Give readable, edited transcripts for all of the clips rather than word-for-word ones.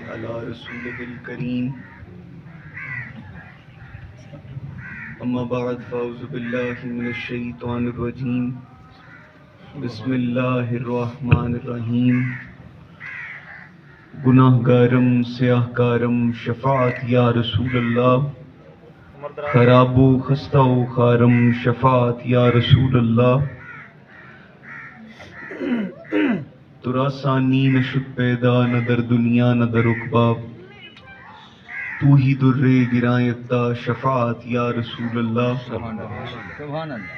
على رسوله الكريم أما بعد فأعوذ بالله من الشيطان الرجيم بسم الله الرحمن الرحيم گناہگارم سیاہکارم شفاعت یا رسول اللہ خراب و خستہ و خارم شفاعت یا رسول اللہ ترا ثانی نشد پیدا نہ در دنیا نہ در عقبہ تو ہی در گراں یکتا شفاعت یا رسول اللہ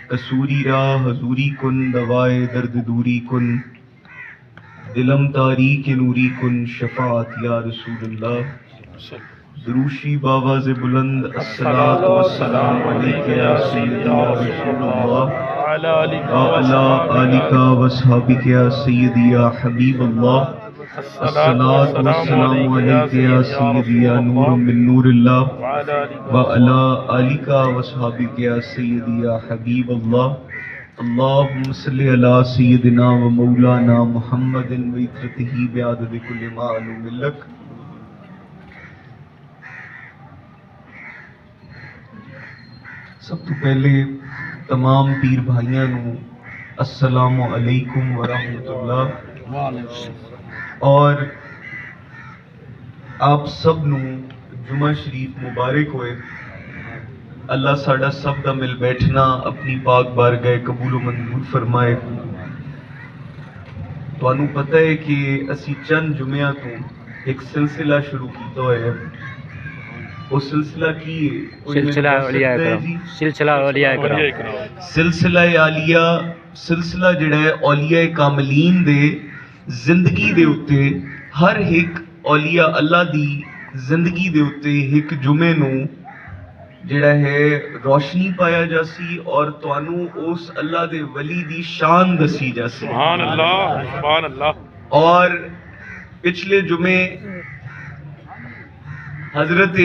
قصوری را حضوری کن دوائے درد دوری کن دلم تاریک نوری کن شفاعت یا رسول اللہ دروشی باواز بلند الصلاۃ والسلام علیک یا سیدنا رسول اللہ وعلی آلک واصحابک یا سیدی یا حبیب اللہ الصلاۃ والسلام علیک یا سیدی یا نور من نور اللہ وعلی آلک واصحابک یا سیدی یا حبیب اللہ اللہم صلی علی سیدنا و مولانا محمد و اطرتہ بعدد کل معلوم لک سب تو پہلے تمام پیر بھائیاں نو السلام علیکم ورحمۃ اللہ اور آپ سب نو جمعہ شریف مبارک ہوئے اللہ ساڑا سب دا مل بیٹھنا اپنی پاک بارگاہ قبول و منظور فرمائے تو انہوں پتہ ہے کہ اسی چند جمعہ تو ایک سلسلہ شروع کیتا ہے وہ سلسلہ کی سلسلہ اولیاء کرام سلسلہ اولیاء کرام سلسلہ عالیہ سلسلہ جڑا ہے اولیاء کاملین دے زندگی دے اتے ہر ایک اولیاء اللہ دی زندگی دے اتے ایک جمعے نو جڑا ہے روشنی پایا جاسی اور توانو اس اللہ دے ولی دی شان دسی جاسی سبحان اللہ سبحان اللہ اور پچھلے جمعے حضرت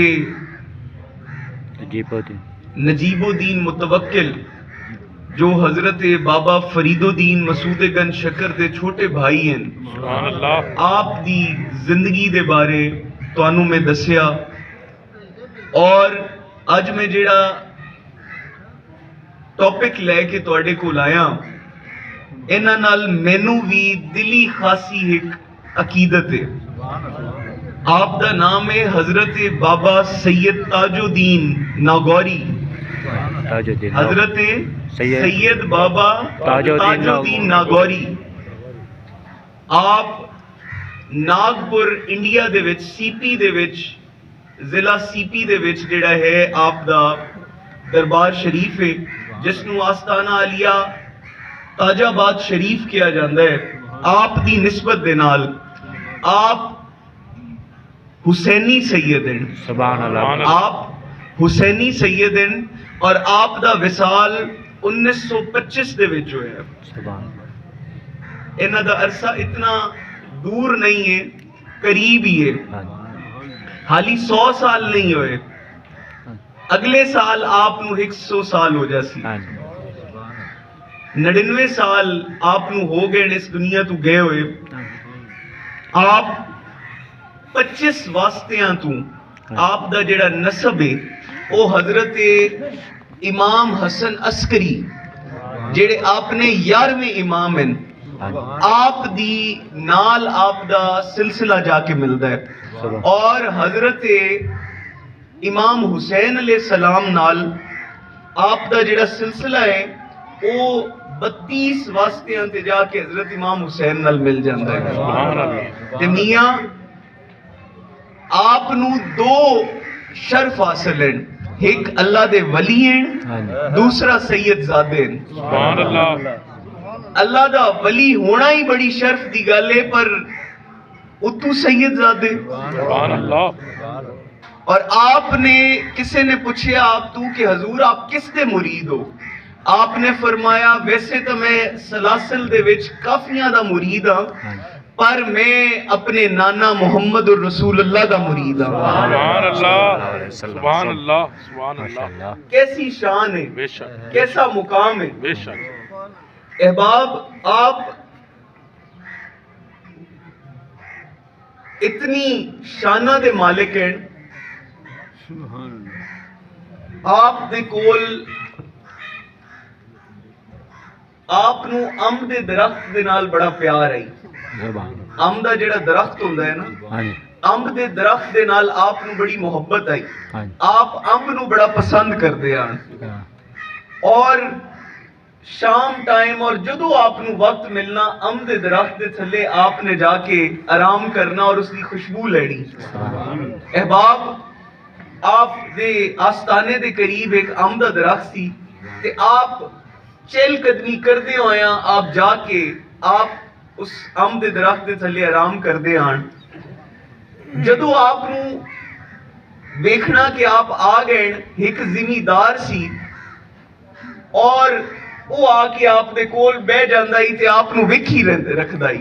نجیب الدین متوکل جو حضرت بابا فرید الدین مسعود گنج شکر دے چھوٹے بھائی ہیں سبحان اللہ آپ دی زندگی دے بارے توانو میں دسیا اور اج میں جڑا ٹاپک لے کے تواڈے کول آیا انہاں نال مینوں بھی دلی خاصی ایک عقیدت ہے آپ دا نام ہے حضرت بابا سید تاج الدین ناگوری حضرت سید بابا تاج الدین ناگوری آپ ناگپور انڈیا دے وچ سی پی دے وچ ضلع سی پی دے وچ جڑا ہے آپ دا دربار شریف ہے جس نو آستانہ عالیہ تاج آباد شریف کیا جاندہ ہے آپ دی نسبت دے نال آپ حسینی سید ہیں سبحان اللہ آپ حسینی سید ہیں اور آپ دا وصال 1925 دے وچ ہویا ہے سبحان اللہ انہاں دا عرصہ اتنا دور نہیں ہے قریب ہی ہے حالی 100 سال نہیں ہوئے اگلے سال آپ نو 100 سال ہو جاسی 99 سال آپ نو ہو گئے اس دنیا تو گئے ہوئے آپ 25 واسطیاں تو آپ دا جڑا نسب ہے وہ حضرت امام حسن عسکری جڑے آپ نے 11ویں امام ہیں آپ دی نال آپ دا سلسلہ جا کے ملدا ہے اور حضرت امام حسین علیہ السلام نال آپ دا جڑا سلسلہ ہے وہ 32 واسطیاں تے جا کے حضرت امام حسین نال مل جاندہ ہے سبحان اللہ تے میاں آپ نو 2 شرف حاصل ہیں ایک اللہ دے ولی ہیں دوسرا سید زادے ہیں سبحان اللہ اللہ دا ولی ہونا ہی بڑی شرف دی گل ہے پر اتو سید زادے سبحان اللہ اور آپ نے کسے نے پوچھے آپ تو کہ حضور آپ کس دے مرید ہو آپ نے فرمایا ویسے تو میں سلاسل دے وچ کافیاں دا مرید ہاں پر میں اپنے نانا محمد الرسول اللہ دا مرید ہاں سبحان اللہ سبحان اللہ سبحان اللہ کیسی شان ہے بے شک کیسا مقام ہے بے شک احباب آپ इतनी शाना दे मालिक हैं, आप दे कोल आप नू अंब दे दरख्त दे नाल बड़ा प्यार है। अंब दा जेड़ा दरख्त हुंदा है ना, अंब दे दरख्त दे नाल आप नू बड़ी मोहब्बत आई। आप अंब नू बड़ा पसंद करदे हैं और शाम टाइम और जदों आप नू वक्त मिलना अंब दे दरख्त दे थल्ले आपने जाके आराम करना और उसकी खुशबू लेनी। अहबाब, आप दे आस्ताने दे करीब एक अंब दा दरख्त सी ते आप चहल कदमी करदे होया आप जाके आप उस अंब दे दरख्त दे थल्ले आराम करदे हन। जदों आप नू देखना कि आप आ गए, एक जिमीदार सी और वो आके आपने कोल बह जांदा ही ते आप नू वेखी रखदा ही।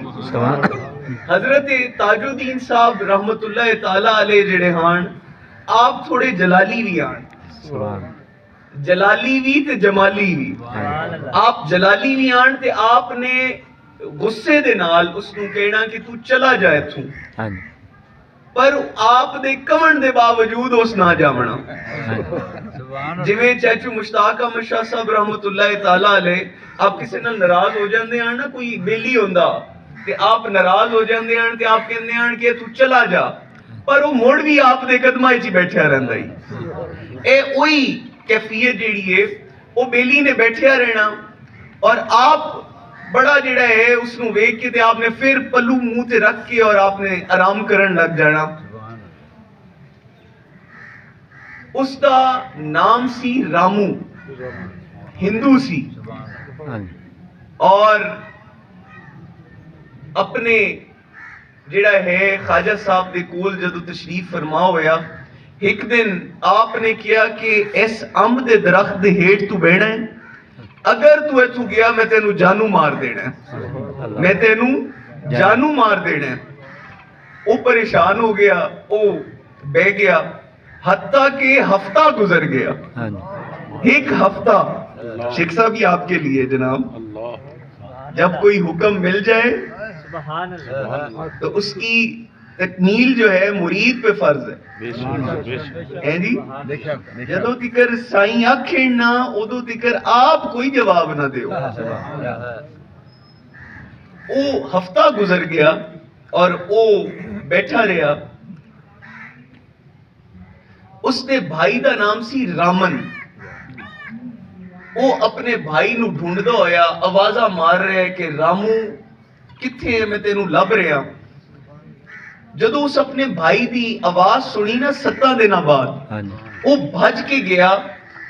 हजरत ताजुद्दीन साहब रहमतुल्लाह ताला अलैह जेड़े हान, आप थोड़े जलाली भी आन, जलाली भी ते जमाली भी। आप जलाली भी आन ते आपने गुस्से दे नाल उसनू कहना कि तू चला जा इथों, पर आप दे कमन दे बावजूद उस ना जावना। जिवें चाचू मुश्ताक अहमद शाह साहब रहमतुल्लाह ताला अलैह, आप किसी नाल नाराज हो जांदे हन ना, कोई बेली होंदा ते आप नाराज हो जांदे हन ते आप कहंदे हन कि तू चला जा, पर वो मुड़ भी आप दे कदमां विच बैठा रहिंदा ही। ए ओही कैफियत जेड़ी है वो बेली ने बैठा रहना और आप बड़ा जेड़ा है उसनू वेख के ते आपने फिर पल्लू मुंह ते रख के और आपने आराम करन लग जाना। उसका नाम सी रामू, हिंदू सी और अपने जेड़ा है ख्वाजा साहब दे कोल जदों तशरीफ फरमा होया, एक दिन आपने किया कि इस अंब दे दरख्त दे हेठ तू बहना है, अगर तू इथू गया मैं तेनू जानू मार देना है, मैं तेनू जानू मार देना है। वो परेशान हो गया, वो बह गया, हत्ता के हफ्ता गुजर गया। एक हफ्ता शिक्षा भी आपके लिए जनाब, जब कोई हुक्म मिल जाए तो उसकी तकमील जो है मुरीद पे फर्ज है जी। जदों तिकर साईं आखे ना उदों तिकर आप कोई जवाब ना दो। वो हफ्ता गुजर गया और वो बैठा रहा। उसने भाई दा नाम सी रामन। वो अपने भाई नू ढूंढदा होया आवाजा मार रहा है कि रामू किथे है, मैं तेनू लभ रहा। जदों उस अपने भाई दी आवाज सुनी ना 7 दिनों बाद, वो भज के गया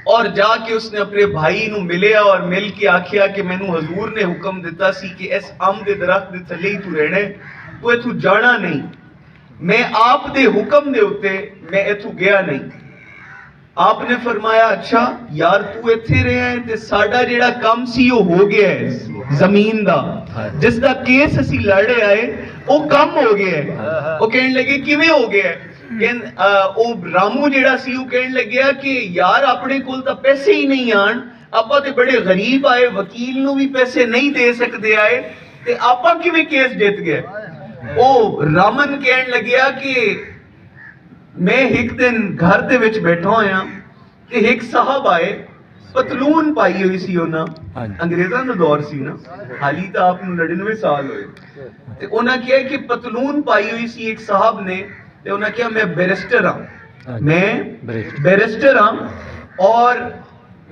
और जाके उसने अपने भाई नू मिलिया और मिल के आखिया कि मैनू हजूर ने हुक्म दिता सी कि इस अंब दे दरख्त दे थल्ले ही तू रहना है, तू इथू जाना नहीं। मैं आप दे हुक्म दे उत्ते मैं इथू गया नहीं। आपने फरमाया अच्छा यार तू इत्थे रहा है ते साडा जेड़ा काम सी वो हो गया है जमीन दा, जिस दा केस असी लड़े आए वो कम हो गया है। वो कहने लगे किवें हो गया है? ओ रामू जेड़ा सी वो कहने लग्या कि यार अपने कोल तां पैसे ही नहीं आन, आपां ते बड़े गरीब आए, वकील नू भी पैसे नहीं दे सकदे आए ते आपां किवें केस जित गए। ओ रामन कहने लग्या कि मैं एक दिन घर दे विच बैठा होया ते एक साहब आए, पतलून पाई हुई सी उन्हां, अंग्रेजां दा दौर सी ना, हाली तां आप नूं 99 साल होए ते उन्हां कहा कि पतलून पाई हुई सी एक साहब ने ते उन्हां कहा मैं बैरिस्टर हां, मैं बैरिस्टर हां और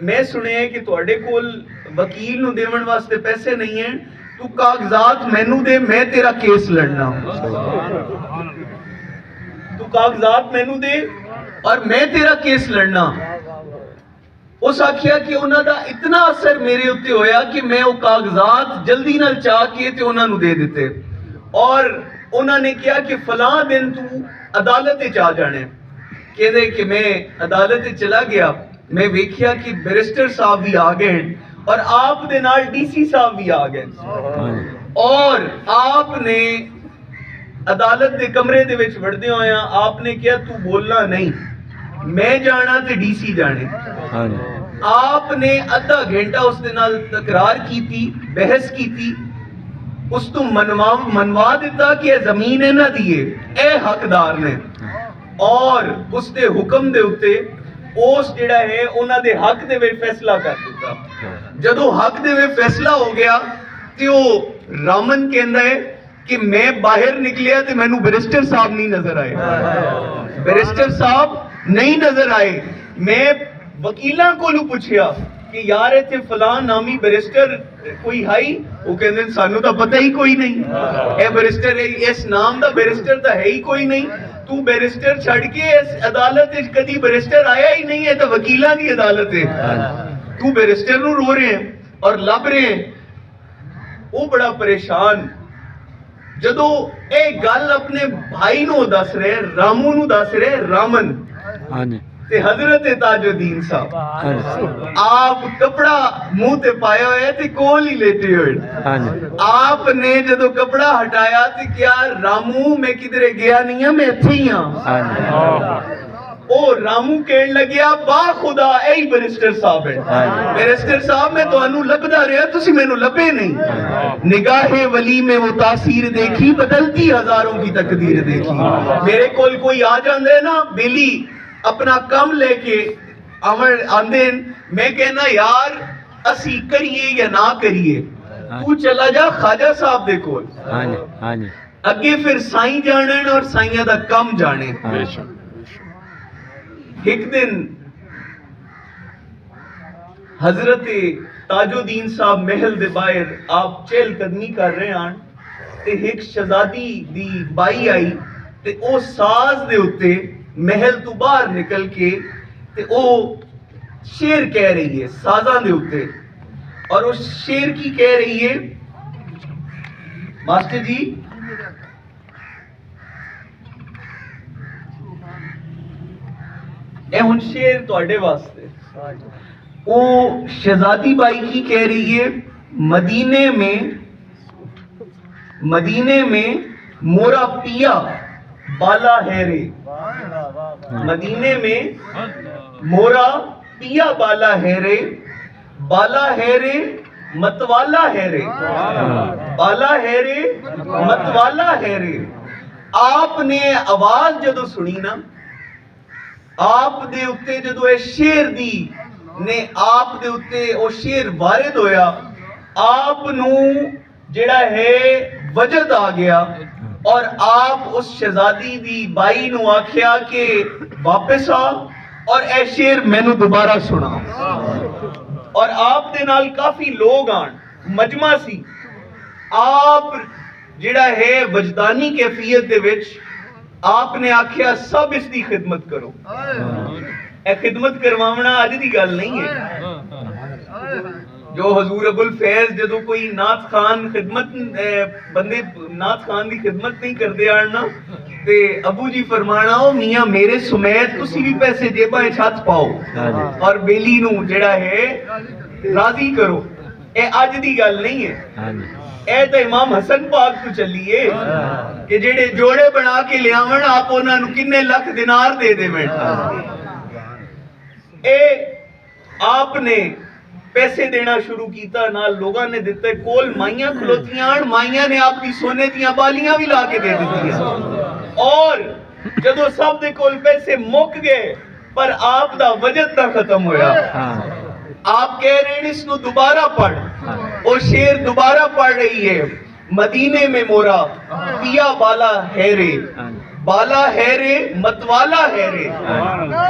मैं सुनिया कि तुहाडे कोल वकील नूं देवन वास्ते पैसे नहीं हैं, तू कागजात मैनू दे, मैं तेरा केस लड़ना। तू कागजात मैनू दे और मैं तेरा केस लड़ना। उस आखिया कि उन्हां दा इतना असर मेरे उत्ते होया कि मैं वो कागजात जल्दी नाल चाह के ते उन्हां नू दे दिते और उन्हां ने कहा कि फलां दिन तू अदालत विच आ जाने। कहदे कि मैं अदालत विच चला गया, मैं वेखिया कि बैरिस्टर साहब भी आ गए और आप दे नाल डीसी साहब भी आ गए और आपने अदालत के कमरे दे विच वड़दे होया आपने कहा तू बोलना नहीं, मैं जाना ते डीसी जाने। आपने आधा घंटा उसके नाल तकरार की थी, बहस की थी اس تو منوا دیتا کہ یہ زمین نہ دیے اے حقدار نے اور اس دے حکم دے اتے اس جڑا ہے انہاں دے حق دے وچ فیصلہ کر دیتا جدو حق دے وچ فیصلہ ہو گیا تے او رامن کہندا ہے کہ میں باہر نکلیا تے مینوں بیرسٹر صاحب نہیں نظر آئے بیرسٹر صاحب نہیں نظر آئے میں وکیلاں کولو پوچھیا کہ یار ایتھے فلاں نامی بیرسٹر کوئی ہائی وہ کہندے سانو تو پتہ ہی کوئی نہیں اے بیرسٹر اس نام دا بیرسٹر تو ہے ہی کوئی نہیں تو بیرسٹر چھڑ کے اس عدالت وچ کدی بیرسٹر آیا ہی نہیں ہے تو وکیلاں دی عدالت ہے تو بیرسٹر نو رو رہے ہیں اور لب رہے ہیں وہ بڑا پریشان جدو اے گل اپنے بھائی نو دس رہے رامو نو دس رہے رامن تے حضرت تاج الدین صاحب آپ کپڑا منہ تے پایا ہوئے تے کول ہی لیٹے ہوئے آپ نے جدو کپڑا ہٹایا تے کیا رامو میں کدھرے گیا نہیں ہوں میں اتھے ہی ہاں او رامو کہن لگیا با خدا اے بیرسٹر صاحب ہے بیرسٹر صاحب میں تو انو لبدا رہا تسی میں نو لبے نہیں نگاہ ولی میں وہ تاثیر دیکھی بدلتی ہزاروں کی تقدیر دیکھی میرے کول کوئی آ جاندے نا بیلی اپنا کم لے کے آندے میں کہنا یار اسی کریے یا نہ کریے تو چلا جا خواجہ صاحب دے کول اگے پھر سائیں جانے اور سائیاں دا کم جانے ایک دن حضرت تاج الدین صاحب محل دے باہر آپ چہل قدمی کر رہے ہیں تے ایک شہزادی دی بائی آئی تے او ساز دے اتے محل تو باہر نکل کے تے او شیر کہہ رہی ہے سازاں دے اتے اور اس شیر کی کہہ رہی ہے ماسٹر جی اے ہن شیر تواڈے واسطے او شہزادی بائی کی کہہ رہی ہے مدینے میں مورا پیا بالا ہے رے مدینے میں مورا پیا بالا ہے رے متوالا ہے رے بالا ہے رے متوالا ہے رے آپ نے آواز جدو سنی نا آپ دے اتے جدو اے شیر دی نے آپ دے اتے او شیر وارد ہویا آپ نو جڑا ہے وجد آ گیا اور آپ اس شہزادی دی بائی نو آکھیا کہ واپس آ اور اے شیر میں نو دوبارہ سنا اور آپ دے نال کافی لوگ آن مجمع سی آپ جڑا ہے وجدانی کیفیت دے وچ آپ نے آکھیا سب اس دی خدمت کرو اے خدمت کرواونا آج دی گل نہیں ہے جو حضور ابو الفیض جدو کوئی نعت خان خدمت بندے نعت خان دی خدمت نہیں کردے آنا تے ابو جی فرمانا ہو میاں میرے سمیت تسی بھی پیسے جیباں چھت پاؤ اور بیلی نو جڑا ہے راضی کرو اے آج دی گل نہیں ہے اے تو امام حسن پاک تو چلیے کہ جڑے جوڑے بنا کے لے آون آپ انہاں نو کنے لاکھ دینار دے دے میں اے آپ نے پیسے دینا شروع کیتا نال لوگاں نے دیتا ہے کول مائیاں کھلوتیاں مائیاں نے آپ کی سونے دیاں بالیاں بھی لا کے دے دیتی ہیں اور جدو سب دے کول پیسے مک گئے پر آپ دا وجد نہ ختم ہویا آپ کہہ رہے ہیں اس نو دوبارہ پڑھ اور شیر دوبارہ پڑھ رہی ہے مدینے میں مورا پیا بالا ہے رے متوالا ہے رے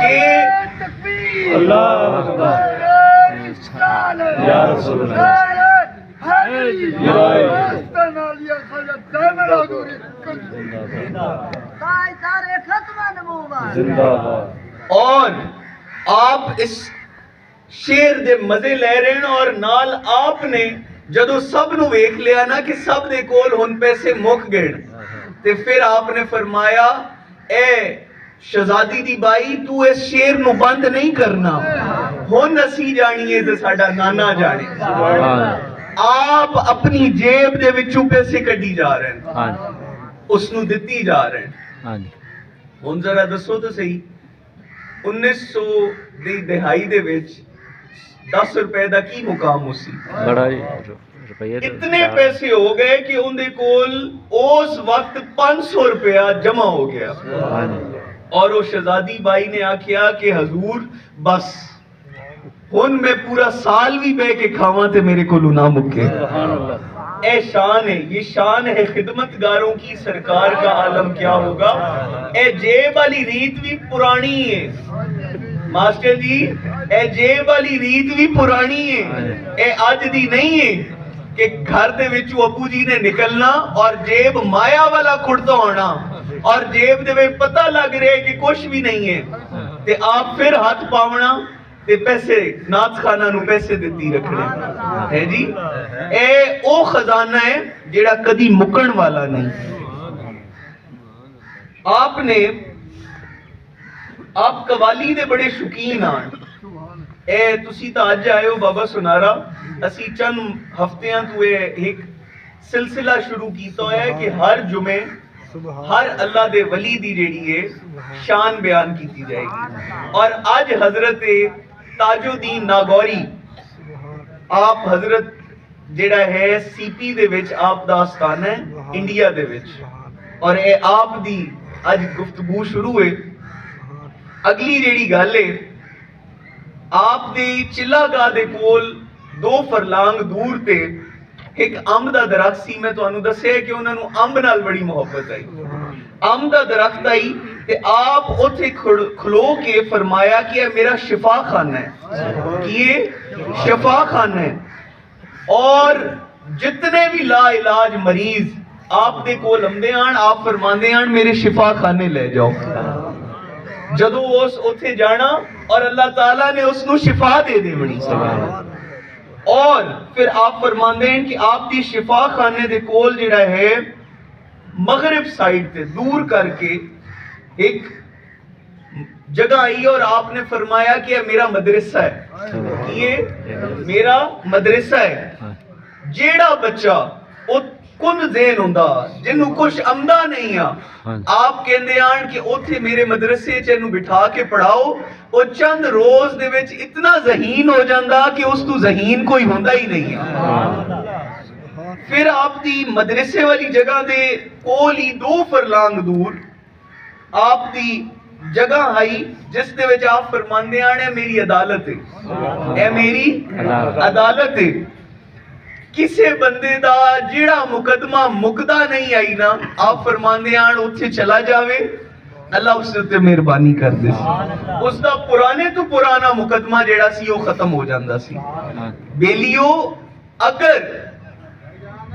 کہ اللہ اکبر یا رسول اللہ اور آپ اس شیر دے مزے لے رہے ہیں اور نال آپ نے جدو سب نو ویکھ لیا نا کہ سب دے کول ہن پیسے مک گئے تے پھر آپ نے فرمایا اے شہزادی دی بائی تو اس شیر نو بند نہیں کرنا ہن اسی جانیے تے ساڈا نانا جانے آپ اپنی جیب دے وچوں پیسے کڈی جا رہے ہیں اس نو دتی جا رہے ہیں ہن ذرا دسو تو صحیح 1900 دی دہائی دے وچ 10 روپے دا کی مقام ہو سی रुपये तो इतने पैसे हो गए कि उनके कोल उस वक्त 500 रुपया जमा हो गया। और वो शहजादी बाई ने आखिया कि हजूर बस हुन मैं पूरा साल भी बह के खावा ते मेरे को ना मुके। ए शान है, ये शान है खिदमतगारों की, सरकार का आलम क्या होगा। ए जेब वाली रीत भी पुरानी है मास्टर जी, ए जेब वाली रीत भी पुरानी है, ए अज दी नहीं है कि घर दे विचों अबू जी ने निकलना और जेब माया वाला कुड़ता होना और जेब दे में पता लग रहा है कि कुछ भी नहीं है ते आप फिर हाथ पावना ते पैसे नाथ खाना नू पैसे देती रखने है जी। ए ओ खजाना है जेड़ा कदी मुकण वाला नहीं। आपने आप कवाली दे बड़े शौकीन आन। ए तुसी तां अज आए हो बाबा सुनारा, असी चंद हफ्तियां तो एक सिलसिला शुरू कीता है कि हर जुमे हर अल्लाह दे वली दी जेड़ी है शान बयान की जाएगी। और आज हजरत ताजुद्दीन नागौरी आप हजरत जेड़ा है सीपी दे विच आप दा आस्थाना है इंडिया दे विच, और ए आप दी आज गुफ्तगू शुरू है। अगली जेड़ी गल है आप दे चिल्लागाह दे कोल 2 फरलांग दूर ते एक अंब दा दरख्त सी। मैं तुहानू दस्सिया कि उन्हां नू अंब नाल बड़ी मोहब्बत आई। अंब दा दरख्त आई ते आप उथे खलो के फरमाया कि ये मेरा शिफा खाना है, कि ये शिफा खाना है। और जितने भी ला इलाज मरीज आप दे कोल आंदे आन, आप फरमांदे आन मेरे शिफा खाने ले जाओ। जदों उस उथे जाना और अल्लाह ताला ने उसनू शिफा दे देवनी। और फिर आप फरमांदे हैं कि आपकी शिफा खाने दे कोल जिहड़ा है मगरिब साइड ते दूर करके एक जगह आई और आपने फरमाया कि मेरा मदरसा है, कि ये मेरा मदरसा है। जेड़ा बच्चा ओ कुन ज़हन हुंदा जिन्नू कुछ आंदा नहीं आ, आप कहंदे आन कि ओथे मेरे मदरसे च इहनू बिठा के पढ़ाओ, ओ चंद रोज दे विच इतना ज़हीन हो जांदा कि उस तू ज़हीन कोई हुंदा ही नहीं है। फिर आप दी मदरसे वाली जगह दे कोल ही 2 फरलांग दूर आप दी जगह आई जिस दे विच आप फरमांदे आन ए मेरी अदालत है, ए मेरी अदालत है। किसे बंदे दा जेड़ा मुकदमा मुकदा नहीं आई ना, आप फरमांदे आन उत्थे चला जावे, अल्लाह उससे उत्ते मेहरबानी कर दे, उसदा पुराने तो पुराना मुकदमा जेड़ा सी वो खत्म हो जांदा सी। बेलियो अगर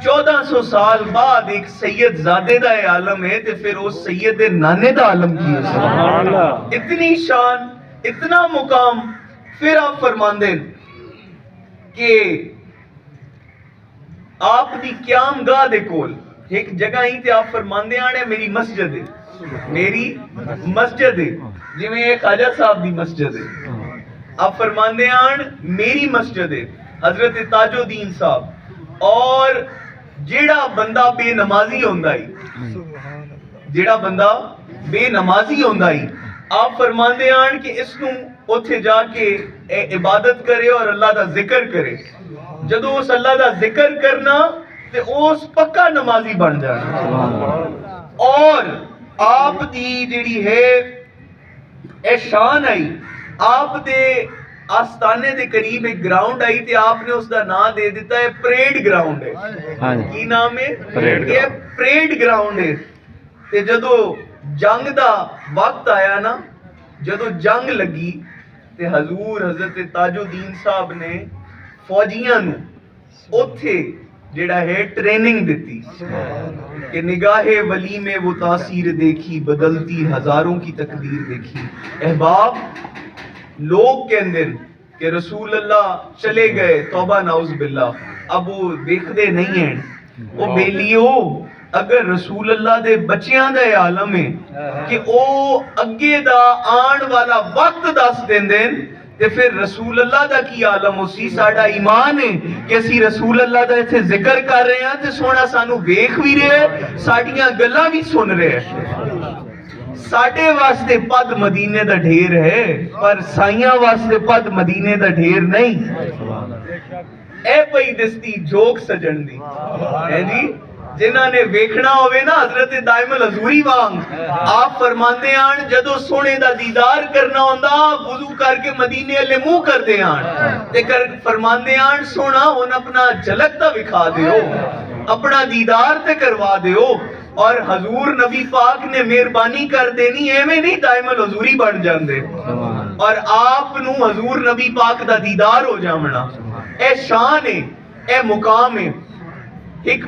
1400 साल बाद एक सैयद ज़ादे दा आलम है तो फिर उस सैयद दे नाने दा आलम की है। सुभान अल्लाह, इतनी शान, इतना मुकाम। फिर आप फरमांदे कि आप दी क्याम गाह दे कोल एक जगह ही ते आप फरमांदे आने मेरी मस्जिद है, मेरी मस्जिद है, जिवें एक ख्वाजा साहब दी मस्जिद है। आप फरमांदे आन मेरी मस्जिद है हजरत ताजुद्दीन साहब। और जेड़ा बंदा बेनमाजी होंदा ही, जेड़ा बंदा बेनमाजी होंदा ही, आप फरमांदे आन कि इसनू उथे जाके इबादत करे और अल्लाह दा जिक्र करे। जदों उस अल्लाह दा जिक्र करना ते उस पक्का नमाजी बन जाना। और आप दी जेड़ी है ए शान आई, आप दे आस्थाने दे करीब एक ग्राउंड आई ते आपने उसका नाम दे दिता है परेड ग्राउंड है। की नाम है? परेड ग्राउंड है। ते जदों जंग दा वक्त आया ना, जदों जंग लगी ते हजूर हजरत ताजुद्दीन साहब ने फौजियां नू उथे जेड़ा है ट्रेनिंग दिती कि निगाहे वली में वो तासीर देखी, बदलती हजारों की तकदीर देखी। अहबाब लोग कहंदे कि रसूल अल्लाह चले गए, तौबा नाउज़ बिल्लाह, अब वो देखदे नहीं हैं। वो बेलियो अगर रसूल अल्लाह दे बच्चियां दा आलम है कि ओ अगे दा आन वाला वक्त दस देंदे ते फिर रसूल अल्लाह दा की आलम उसी। साडा ईमान है कि असी रसूल अल्लाह दा इत्थे जिक्र कर रहे हैं ते सोना सानू वेख भी रहे है, साडियां गल्लां भी सुन रहे है। साडे वास्ते पद मदीने दा ढेर है पर साइयां वास्ते पद मदीने दा ढेर नहीं। اے پئی دستی جوک سجن دی ہے جی جنہاں نے ویکھنا ہوئے نا حضرت دائم الحضوری وانگ آپ فرماندے آن جدو سونے دا دیدار کرنا ہوندا وضو کر کے مدینے والے منہ کردے آن تے فرماندے آن سونا ہن اپنا جھلک تا وکھا دیو اپنا دیدار تے کروا دیو اور حضور نبی پاک نے مہربانی کر دینی ایویں نہیں دائم الحضوری بن جاندے اور آپ نو حضور نبی پاک دا دیدار ہو جامنا اے شان ہے اے مقام ہے ایک